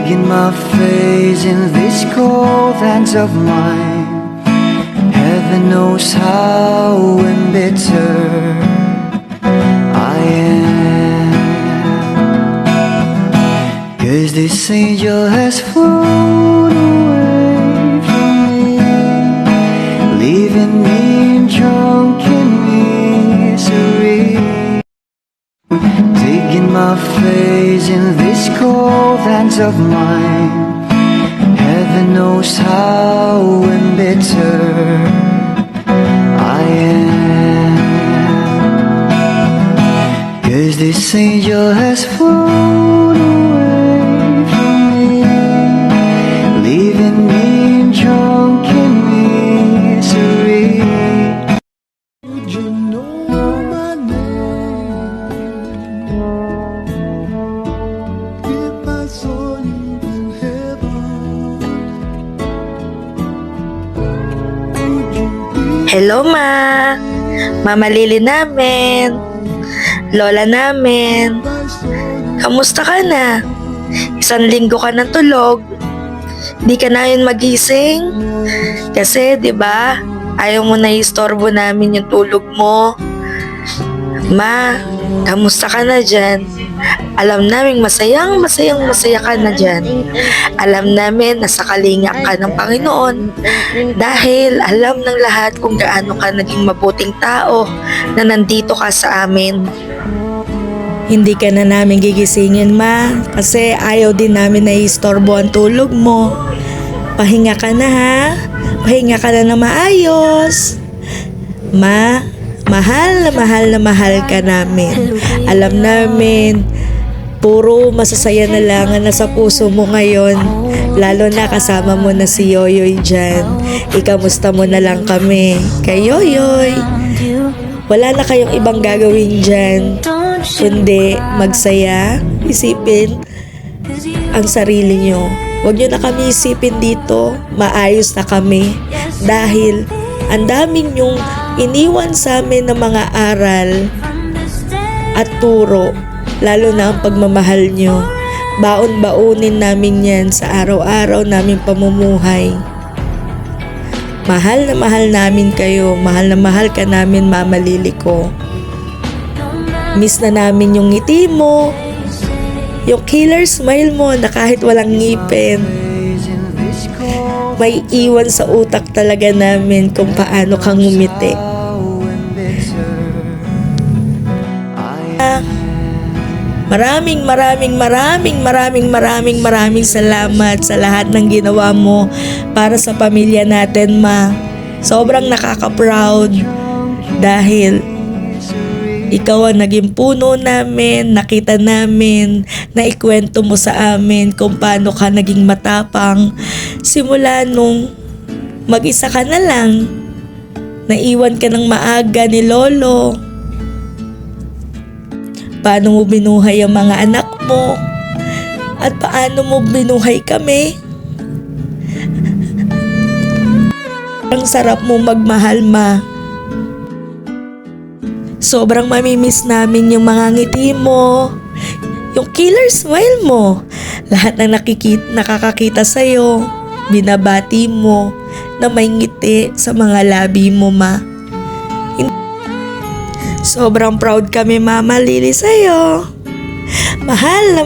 digging my face in these cold hands of mine. Heaven knows how embittered I am, 'cause this angel has flown away from me, leaving me in drunken misery. Digging my face in these cold hands of mine. Heaven knows how embittered I am, 'cause this angel has flown away from me, leaving me in drunken misery. Would you know my name if I saw you in heaven? Would you be Hello, Ma! Mama Lily namin. Lola namin. my soul? Kamusta ka na? 1 linggo ka ng tulog. Di ka na yun magising? Kasi, di ba, ayaw mo na istorbo namin yung tulog mo. Ma, kamusta ka na dyan? Alam namin masaya ka na dyan. Alam namin nasa kalingap ka ng Panginoon. Dahil alam ng lahat kung gaano ka naging mabuting tao na nandito ka sa amin. Hindi ka na namin gigisingin, Ma, kasi ayaw din namin na istorbo ang tulog mo. Pahinga ka na, ha? Pahinga ka na maayos. Ma, mahal na mahal ka namin. Alam namin, puro masasaya na lang ang nasa puso mo ngayon. Lalo na kasama mo na si Yoyoy dyan. Ikamusta mo na lang kami kay Yoyoy. Wala na kayong ibang gagawin dyan, kundi magsaya, isipin ang sarili nyo. Huwag nyo na kami isipin dito, maayos na kami. Dahil ang daming nyong iniwan sa amin ng mga aral at turo, lalo na ang pagmamahal nyo. Baon-baonin namin yan sa araw-araw naming pamumuhay. Mahal namin kayo. Mahal na mahal ka namin, Mama Lily ko. Miss na namin yung ngiti mo. Yung killer smile mo na kahit walang ngipin. May iwan sa utak talaga namin kung paano kang ngumiti. Maraming salamat sa lahat ng ginawa mo para sa pamilya natin, Ma. Sobrang nakaka-proud dahil ikaw ang naging puno namin, nakita namin, naikwento mo sa amin kung paano ka naging matapang. Simula nung mag-isa ka na lang, naiwan ka ng maaga ni Lolo. Paano mo binuhay ang mga anak mo? At paano mo binuhay kami? Ang sarap mo magmahal, Ma. Sobrang mamimiss namin yung mga ngiti mo, yung killer smile mo. Lahat na nakakakita sa'yo, binabati mo na may ngiti sa mga labi mo, Ma. Sobrang proud kami, Mama Lily, sa'yo. Mahal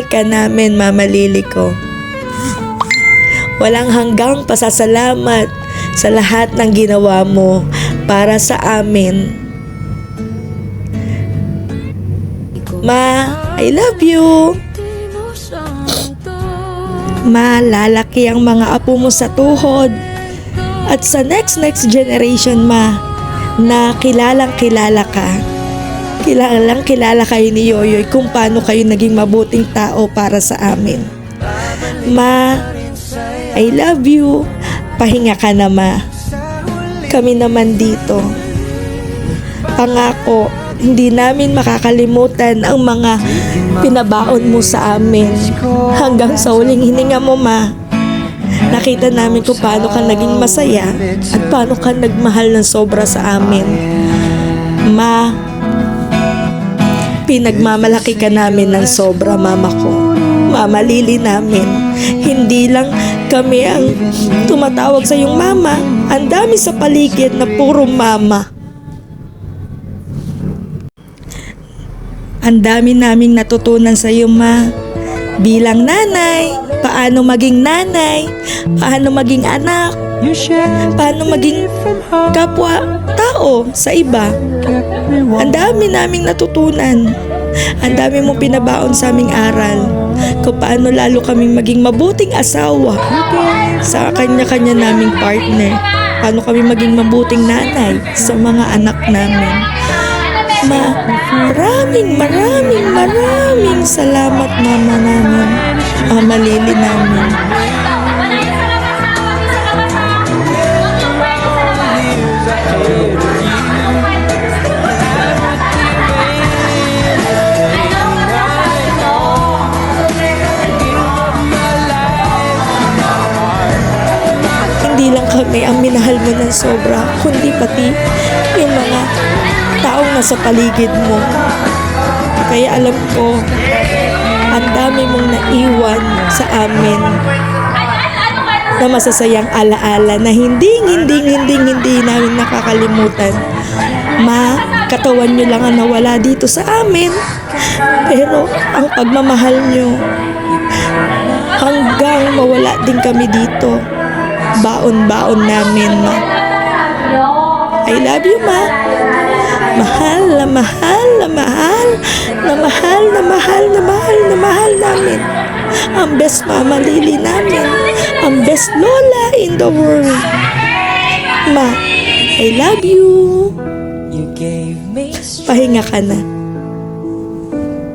ka namin, Mama Lily ko. Walang hanggang pasasalamat sa lahat ng ginawa mo para sa amin. Ma, I love you. Ma, lalaki ang mga apo mo sa tuhod. At sa next generation, Ma, na kilalang kilala ka. Kilalang kilala kayo ni Yoyoy kung paano kayo naging mabuting tao para sa amin. Ma, I love you. Pahinga ka na, Ma. Kami naman dito. Pangako, hindi namin makakalimutan ang mga pinabaon mo sa amin. Hanggang sa huling hininga mo, Ma. Nakita namin kung paano ka naging masaya at paano ka nagmahal ng sobra sa amin. Ma, Pinagmamalaki ka namin ng sobra, mama ko. Mama Lily namin. Hindi lang kami ang tumatawag sa iyong mama. Ang dami sa paligid na puro mama. Ang dami naming natutunan sa iyo, ma. Bilang nanay, paano maging nanay, paano maging anak, paano maging kapwa tao sa iba. Ang dami naming natutunan. Ang dami mong pinabaon sa aming aral. Kung paano lalo kaming maging mabuting asawa sa kanya-kanya naming partner. Paano kami maging mabuting nanay sa mga anak namin. Maraming salamat, mama namin. Mama Lily namin. Hindi lang kami ang minahal mo ng sobra, kundi pati yung mga taong nasa paligid mo. Kaya alam ko, ang dami mong naiwan sa amin na masasayang alaala na hindi namin nakakalimutan. Ma, katawan nyo lang ang nawala dito sa amin. Pero ang pagmamahal nyo, hanggang mawala din kami dito. Baon-baon namin, ma. I love you, ma. Mahal na mahal na mahal na mahal na mahal na mahal na mahal namin. Ang best Mama Lily namin. Ang best lola in the world. Ma, I love you. You gave me Pahinga ka na.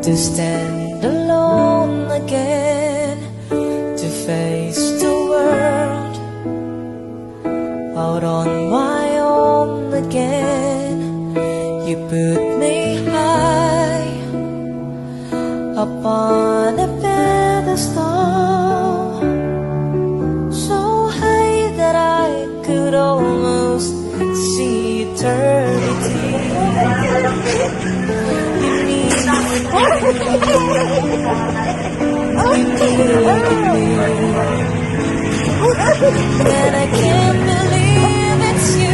to stand alone again, to face the world out on my own again. You put me high upon a pedestal, so high that I could almost see eternity. And I can't believe it's you. I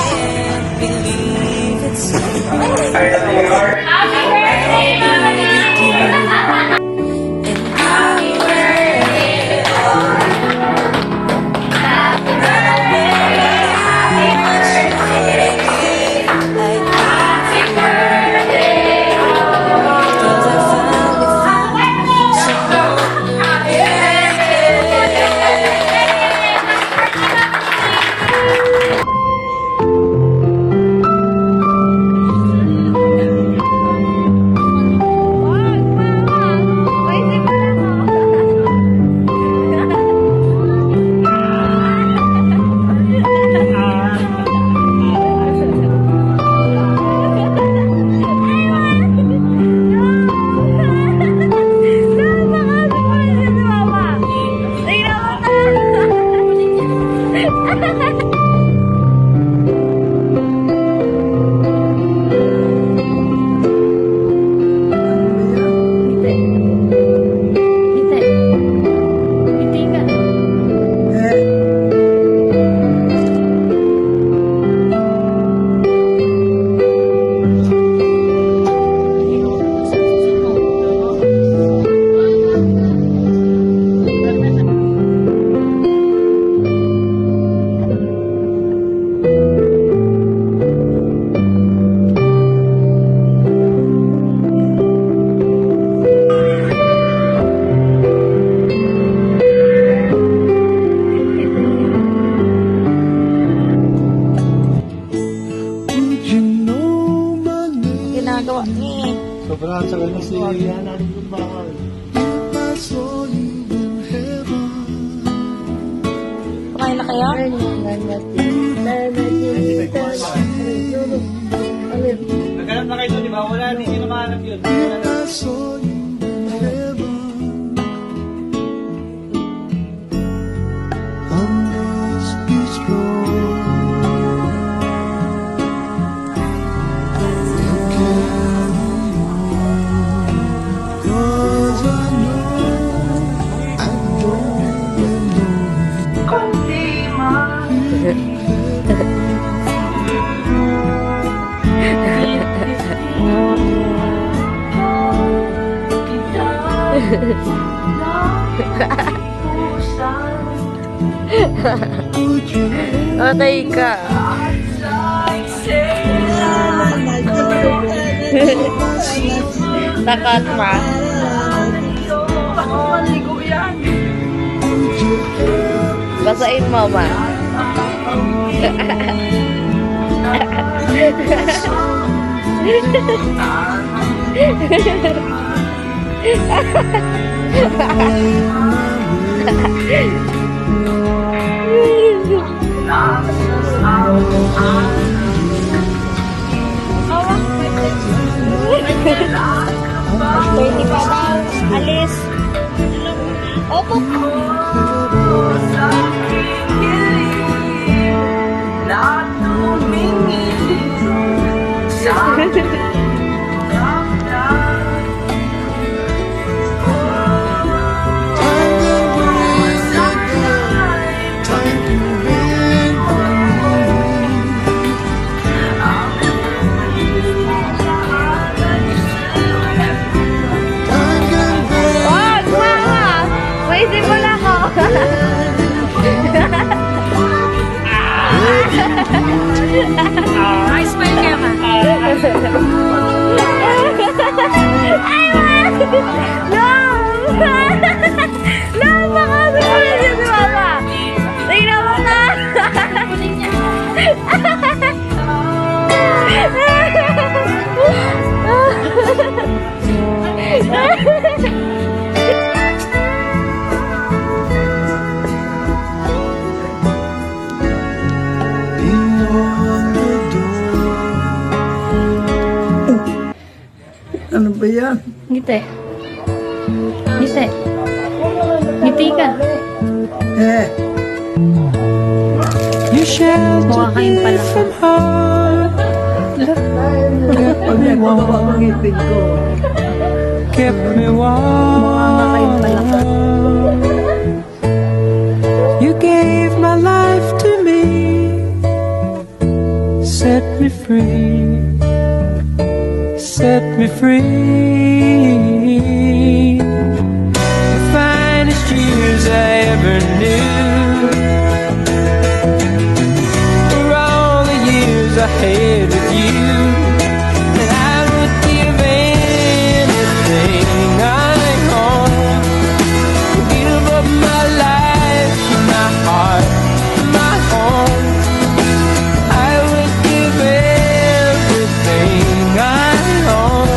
can't believe it's you. Happy birthday, Mama Lily! And happy birthday. Would you know my name Ginagawa ni. Sobrang sa kanya si Yana rin yung mahal. if I saw you in heaven? Kumain na kayo? Naghanap na kayo doon, di ba? Wala, hindi nyo mahanap yun. If I saw you in heaven, I must be strong and carry on. Okay ka. Takot ma. Basahin mo ma. Pwede pa daw. Alis. Opo. Wag, mama! Pwede mo lang ako. Smile ka ma. No! No, baka sumulad yun si mama. Tingnan mo na. Beyond the door. Ano ba yan? Ngiti. Ngiti. Ngiti ka. Eh, Mukha kayong pala. pag nagawa ang ngipin ko. Kept me warm. You gave my life to me, set me free, set me free. The finest years I ever knew were all the years I had with you. And I would give anything I own, give up my life, my heart, my home. I would give everything I own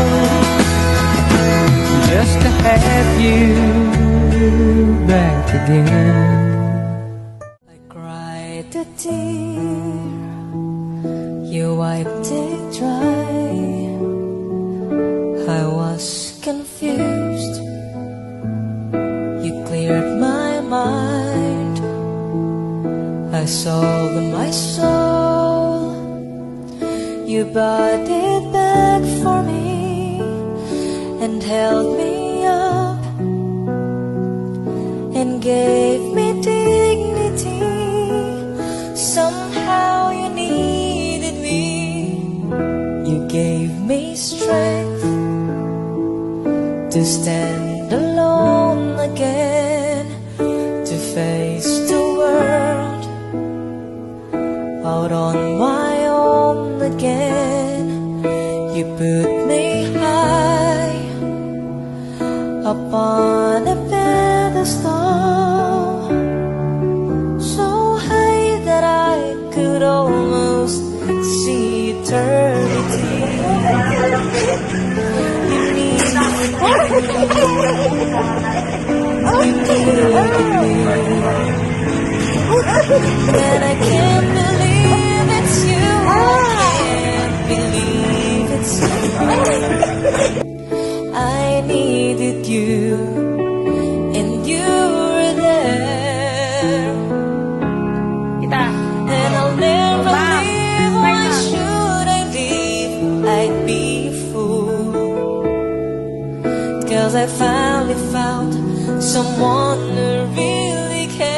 just to have you back again. I cried a tear, you wiped it dry. I was confused, you cleared my mind. I sold my soul, you bought it back for me and held me up and gave me dignity. Somehow you needed me. You gave me strength to stand alone again, to face the world out on my own again. You put me high upon a pedestal, so high that I could almost see eternity. You need and I can't believe it's you. I can't believe it's you. I needed you, and you were there. And I'll never leave. Why should I leave? I'd be a fool. 'Cause I finally found someone who really cares.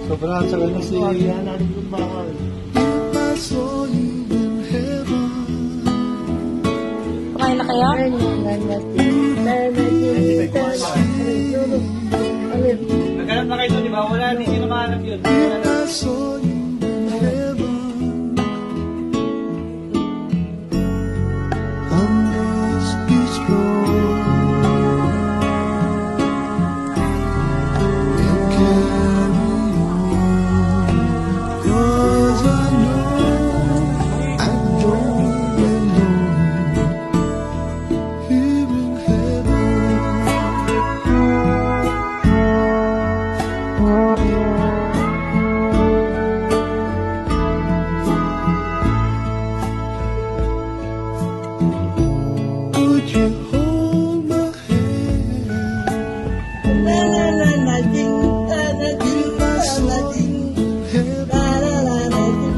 Sobrang sa kanya si Yana Lumbakan. If I saw you in heaven, Kumain na kayo? Naghanap na kayo doon, di ba? Wala, hindi nyo mahanap yun. if I saw you in heaven, I must be strong and carry on, 'cause I know I don't belong here in heaven. Would you hold my hand? If I saw you in heaven,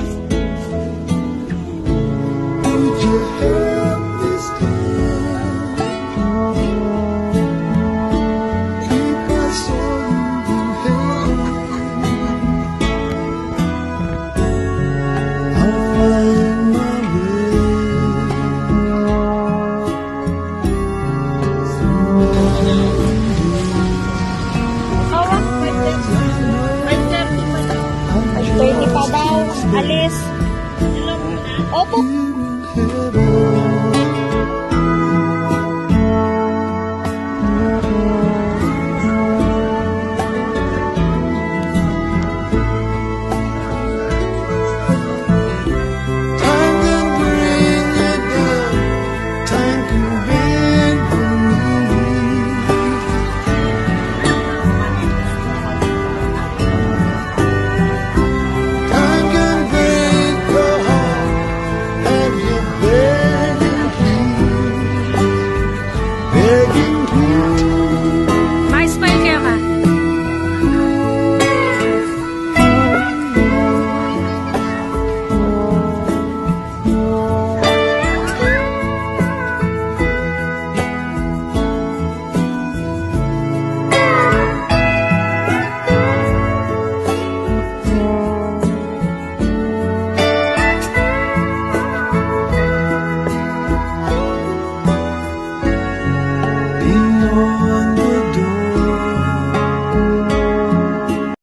would you help me stand? If I saw you in heaven, I'll find my way Pwede pa daw. Alis. Opo. here in heaven.